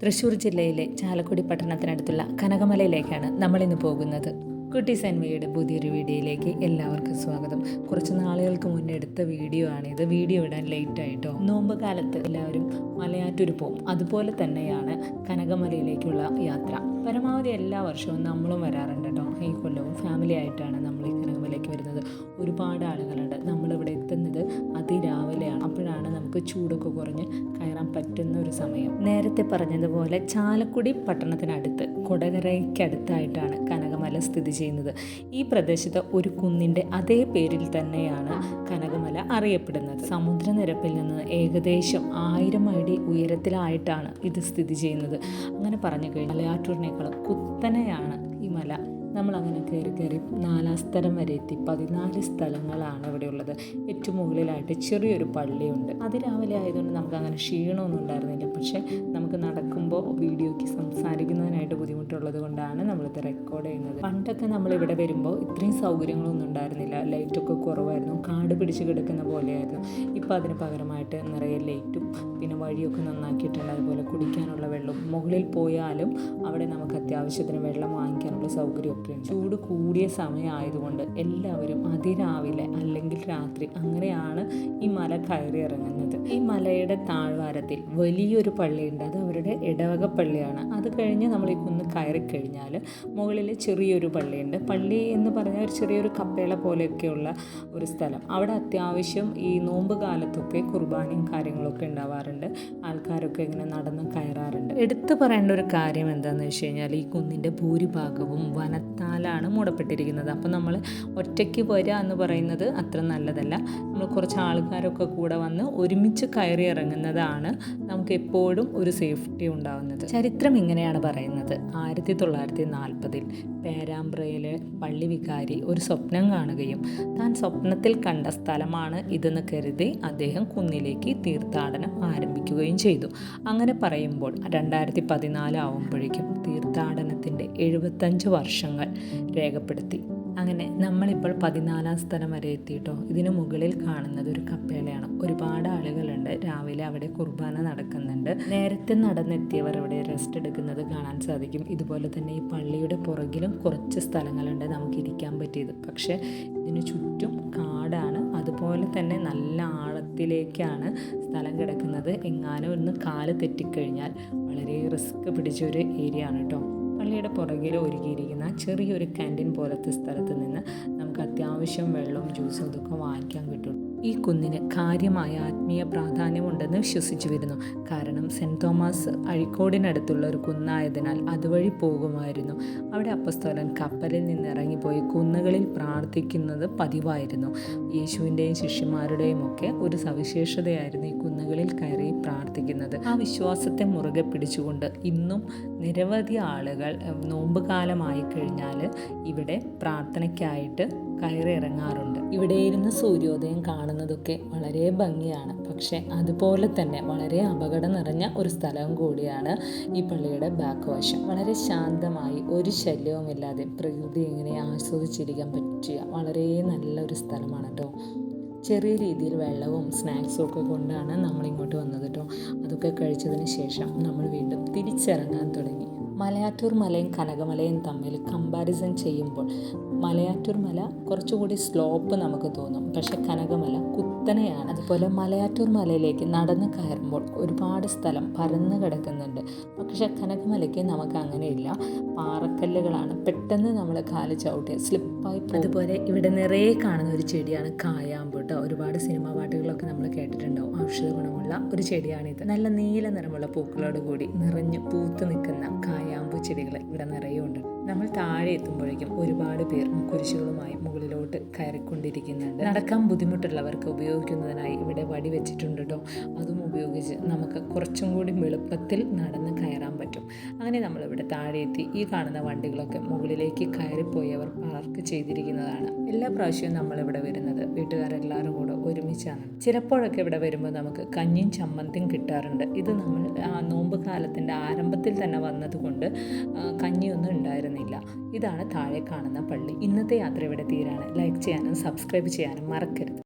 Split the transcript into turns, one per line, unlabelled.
തൃശ്ശൂർ ജില്ലയിലെ ചാലക്കുടി പട്ടണത്തിനടുത്തുള്ള കനകമലയിലേക്കാണ് നമ്മളിന്ന് പോകുന്നത്. കുട്ടീസ് ആൻഡ് മീയുടെ പുതിയൊരു വീഡിയോയിലേക്ക് എല്ലാവർക്കും സ്വാഗതം. കുറച്ച് നാളുകൾക്ക് മുന്നേ എടുത്ത വീഡിയോ ആണിത്. വീഡിയോ ഇടാൻ ലേറ്റ് ആയിട്ടോ. നോമ്പ് കാലത്ത് എല്ലാവരും മലയാറ്റൂർ പോകും. അതുപോലെ തന്നെയാണ് കനകമലയിലേക്കുള്ള യാത്ര. പരമാവധി എല്ലാ വർഷവും നമ്മളും വരാറുണ്ട് കേട്ടോ. ഈ കൊല്ലവും ഫാമിലി ആയിട്ടാണ് നമ്മൾ ഈ കനകമലയ്ക്ക് വരുന്നത്. ഒരുപാട് ആളുകളുണ്ട്. നമ്മളിവിടെ എത്തുന്നത് അതിരാവിലെയാണ്. അപ്പോഴാണ് നമുക്ക് ചൂടൊക്കെ കുറഞ്ഞ് കയറാൻ പറ്റുന്ന ഒരു സമയം. നേരത്തെ പറഞ്ഞതുപോലെ ചാലക്കുടി പട്ടണത്തിനടുത്ത് കൊടകരയ്ക്കടുത്തായിട്ടാണ് കനകമല സ്ഥിതി ചെയ്യുന്നത്. ഈ പ്രദേശത്ത് ഒരു കുന്നിൻ്റെ അതേ പേരിൽ തന്നെയാണ് കനകമല അറിയപ്പെടുന്നത്. സമുദ്രനിരപ്പിൽ നിന്ന് ഏകദേശം 1000 അടി ഉയരത്തിലായിട്ടാണ് ഇത് സ്ഥിതി ചെയ്യുന്നത്. അങ്ങനെ പറഞ്ഞു കഴിഞ്ഞാൽ മലയാറ്റൂരിനേക്കാളും കുത്തനെയാണ് ഈ മല. നമ്മളങ്ങനെ കയറി 4ാം സ്ഥലം വരെ എത്തി. 14 സ്ഥലങ്ങളാണ് ഇവിടെ ഉള്ളത്. ഏറ്റവും മുകളിലായിട്ട് ചെറിയൊരു പള്ളിയുണ്ട്. അതിരാവിലെ ആയതുകൊണ്ട് നമുക്ക് അങ്ങനെ ക്ഷീണമൊന്നും ഉണ്ടായിരുന്നില്ല. പക്ഷേ നമുക്ക് നടക്കുമ്പോൾ വീഡിയോയ്ക്ക് സംസാരിക്കുന്നതിനായിട്ട് ബുദ്ധിമുട്ടുള്ളത് കൊണ്ടാണ് നമ്മളിത് റെക്കോർഡ് ചെയ്യുന്നത്. പണ്ടൊക്കെ നമ്മളിവിടെ വരുമ്പോൾ ഇത്രയും സൗകര്യങ്ങളൊന്നും ഉണ്ടായിരുന്നില്ല. ലൈറ്റൊക്കെ കുറവായിരുന്നു. കാട് പിടിച്ച് കിടക്കുന്ന പോലെയായിരുന്നു. ഇപ്പോൾ അതിന് പകരമായിട്ട് നിറയെ ലൈറ്റും പിന്നെ വഴിയൊക്കെ നന്നാക്കിയിട്ടുണ്ട്. അതുപോലെ കുടിക്കാനുള്ള വെള്ളവും, മുകളിൽ പോയാലും അവിടെ നമുക്ക് അത്യാവശ്യത്തിന് വെള്ളം വാങ്ങിക്കാനുള്ള സൗകര്യം. ചൂട് കൂടിയ സമയമായതുകൊണ്ട് എല്ലാവരും അതിരാവിലെ അല്ലെങ്കിൽ രാത്രി അങ്ങനെയാണ് ഈ മല കയറി ഇറങ്ങുന്നത്. ഈ മലയുടെ താഴ്വാരത്തിൽ വലിയൊരു പള്ളിയുണ്ട്. അത് അവരുടെ ഇടവക പള്ളിയാണ്. അത് കഴിഞ്ഞ് നമ്മൾ ഈ കുന്ന് കയറി കഴിഞ്ഞാൽ മുകളിൽ ചെറിയൊരു പള്ളിയുണ്ട്. പള്ളി എന്ന് പറഞ്ഞാൽ ചെറിയൊരു കപ്പേള പോലെയൊക്കെയുള്ള ഒരു സ്ഥലം. അവിടെ അത്യാവശ്യം ഈ നോമ്പ് കാലത്തൊക്കെ കുർബാനയും കാര്യങ്ങളൊക്കെ ഉണ്ടാവാറുണ്ട്. ആൾക്കാരൊക്കെ ഇങ്ങനെ നടന്ന് കയറാറുണ്ട്. എടുത്തു പറയേണ്ട ഒരു കാര്യം എന്താണെന്ന് വെച്ച് കഴിഞ്ഞാൽ ഈ കുന്നിൻ്റെ ഭൂരിഭാഗവും വനത്താലാണ് മൂടപ്പെട്ടിരിക്കുന്നത്. അപ്പോൾ നമ്മൾ ഒറ്റയ്ക്ക് വരിക എന്ന് പറയുന്നത് അത്ര നല്ലതല്ല. നമ്മൾ കുറച്ച് ആൾക്കാരൊക്കെ കൂടെ വന്ന് ഒരുമിച്ച് കയറി ഇറങ്ങുന്നതാണ് നമുക്ക് എപ്പോഴും ഒരു സേഫ്റ്റി ഉണ്ടാകുന്നത്. ചരിത്രം ഇങ്ങനെയാണ് പറയുന്നത്. 1940 പേരാമ്പ്രയിലെ പള്ളി വികാരി ഒരു സ്വപ്നം കാണുകയും താൻ സ്വപ്നത്തിൽ കണ്ട സ്ഥലമാണ് ഇതെന്ന് കരുതി അദ്ദേഹം കുന്നിലേക്ക് തീർത്ഥാടനം ആരംഭിക്കുകയും ചെയ്തു. അങ്ങനെ പറയുമ്പോൾ 2014 ആവുമ്പോഴേക്കും തീർത്ഥാടനത്തിൻ്റെ 75 വർഷങ്ങൾ രേഖപ്പെടുത്തി. അങ്ങനെ നമ്മളിപ്പോൾ 14ാം സ്ഥലം വരെ എത്തിയിട്ടോ. ഇതിന് മുകളിൽ കാണുന്നത് ഒരു കപ്പേളയാണ്. ഒരുപാട് ആളുകളുണ്ട്. രാവിലെ അവിടെ കുർബാന നടക്കുന്നുണ്ട്. നേരത്തെ നടന്നെത്തിയവർ അവിടെ റെസ്റ്റ് എടുക്കുന്നത് കാണാൻ സാധിക്കും. ഇതുപോലെ തന്നെ ഈ പള്ളിയുടെ പുറകിലും കുറച്ച് സ്ഥലങ്ങളുണ്ട് നമുക്ക് ഇരിക്കാൻ പറ്റിയത്. പക്ഷേ ഇതിന് ചുറ്റും കാടാണ്. അതുപോലെ തന്നെ നല്ല ആഴത്തിലേക്കാണ് സ്ഥലം കിടക്കുന്നത്. എങ്ങാനും ഒന്ന് കാല് തെറ്റിക്കഴിഞ്ഞാൽ വളരെ റിസ്ക് പിടിച്ചൊരു ഏരിയ ആണ് കേട്ടോ. പള്ളിയുടെ പുറകിൽ ഒരുക്കിയിരിക്കുന്ന ചെറിയൊരു ക്യാൻറ്റീൻ പോലത്തെ സ്ഥലത്ത് നിന്ന് നമുക്ക് അത്യാവശ്യം വെള്ളവും ജ്യൂസും ഇതൊക്കെ വാങ്ങിക്കാൻ കിട്ടും. ഈ കുന്നിന് കാര്യമായ ആത്മീയ പ്രാധാന്യമുണ്ടെന്ന് വിശ്വസിച്ചു വരുന്നു. കാരണം സെൻറ്റ് തോമസ് അഴീക്കോടിനടുത്തുള്ള ഒരു കുന്നായതിനാൽ അതുവഴി പോകുമായിരുന്നു. അവിടെ അപ്പസ്തോലൻ കപ്പലിൽ നിന്ന് ഇറങ്ങിപ്പോയി കുന്നുകളിൽ പ്രാർത്ഥിക്കുന്നത് പതിവായിരുന്നു. യേശുവിൻ്റെയും ശിഷ്യന്മാരുടെയും ഒക്കെ ഒരു സവിശേഷതയായിരുന്നു ഈ കുന്നുകളിൽ കയറി പ്രാർത്ഥിക്കുന്നത്. ആ വിശ്വാസത്തെ മുറുകെ പിടിച്ചുകൊണ്ട് ഇന്നും നിരവധി ആളുകൾ നോമ്പ് കാലമായി കഴിഞ്ഞാൽ ഇവിടെ പ്രാർത്ഥനയ്ക്കായിട്ട് കയറി ഇറങ്ങാറുണ്ട്. ഇവിടെ ഇരുന്ന് സൂര്യോദയം കാണുന്നതൊക്കെ വളരെ ഭംഗിയാണ്. പക്ഷേ അതുപോലെ തന്നെ വളരെ അപകടം നിറഞ്ഞ ഒരു സ്ഥലവും കൂടിയാണ് ഈ പള്ളിയുടെ ബാക്ക് വശം. വളരെ ശാന്തമായി ഒരു ശല്യവുമില്ലാതെ പ്രകൃതി ഇങ്ങനെ ആസ്വദിച്ചിരിക്കാൻ പറ്റിയ വളരെ നല്ലൊരു സ്ഥലമാണ് കേട്ടോ. ചെറിയ രീതിയിൽ വെള്ളവും സ്നാക്സും ഒക്കെ കൊണ്ടാണ് നമ്മളിങ്ങോട്ട് വന്നത് കേട്ടോ. അതൊക്കെ കഴിച്ചതിന് ശേഷം നമ്മൾ വീണ്ടും തിരിച്ചിറങ്ങാൻ തുടങ്ങി. മലയാറ്റൂർ മലയും കനകമലയും തമ്മിൽ കമ്പാരിസൺ ചെയ്യുമ്പോൾ മലയാറ്റൂർ മല കുറച്ചുകൂടി സ്ലോപ്പ് നമുക്ക് തോന്നും. പക്ഷേ കനകമല കുത്തനെയാണ്. അതുപോലെ മലയാറ്റൂർ മലയിലേക്ക് നടന്ന് കയറുമ്പോൾ ഒരുപാട് സ്ഥലം പരന്ന് കിടക്കുന്നുണ്ട്. പക്ഷേ കനകമലയ്ക്ക് നമുക്ക് അങ്ങനെയില്ല. പാറക്കല്ലുകളാണ്. പെട്ടെന്ന് നമ്മൾ കാല് ചവിട്ടി സ്ലിപ്പായി പോകും. അതുപോലെ ഇവിടെ നിറയെ കാണുന്ന ഒരു ചെടിയാണ് കായാമ്പ് കേട്ടോ. ഒരുപാട് സിനിമാ പാട്ടുകളൊക്കെ നമ്മൾ കേട്ടിട്ടുണ്ടാവും. ഔഷധ ഗുണമുള്ള ഒരു ചെടിയാണിത്. നല്ല നീല നിറമുള്ള പൂക്കളോട് കൂടി നിറഞ്ഞ് പൂത്ത് നിൽക്കുന്ന കായാമ്പു ചെടികൾ ഇവിടെ നിറയെ ഉണ്ട്. നമ്മൾ താഴെ എത്തുമ്പോഴേക്കും ഒരുപാട് പേർ കുരിശുകളുമായി മുകളിലോട്ട് കയറിക്കൊണ്ടിരിക്കുന്നുണ്ട്. നടക്കാൻ ബുദ്ധിമുട്ടുള്ളവർക്ക് ഉപയോഗിക്കുന്നതിനായി ഇവിടെ വടി വെച്ചിട്ടുണ്ട് കേട്ടോ. അതും ഉപയോഗിച്ച് നമുക്ക് കുറച്ചും കൂടി എളുപ്പത്തിൽ നടന്ന് കയറാൻ പറ്റും. അങ്ങനെ നമ്മളിവിടെ താഴെ എത്തി. ഈ കാണുന്ന വണ്ടികളൊക്കെ മുകളിലേക്ക് കയറിപ്പോയവർ പാർക്ക് ചെയ്തിരിക്കുന്നതാണ്. എല്ലാ പ്രാവശ്യവും നമ്മളിവിടെ വരുന്നത് വീട്ടുകാരെല്ലാവരും കൂടെ ഒരുമിച്ചാണ്. ചിലപ്പോഴൊക്കെ ഇവിടെ വരുമ്പോൾ നമുക്ക് കഞ്ഞിയും ചമ്മന്തിയും കിട്ടാറുണ്ട്. ഇത് നമ്മൾ നോമ്പ് കാലത്തിൻ്റെ ആരംഭത്തിൽ തന്നെ വന്നതുകൊണ്ട് കഞ്ഞിയൊന്നും ഉണ്ടായിരുന്നില്ല. ഇതാണ് താഴെ കാണുന്ന പള്ളി. ഇന്നത്തെ യാത്ര ഇവിടെ തീരാണ്. ലൈക്ക് ചെയ്യാനും സബ്സ്ക്രൈബ് ചെയ്യാനും മറക്കരുത്.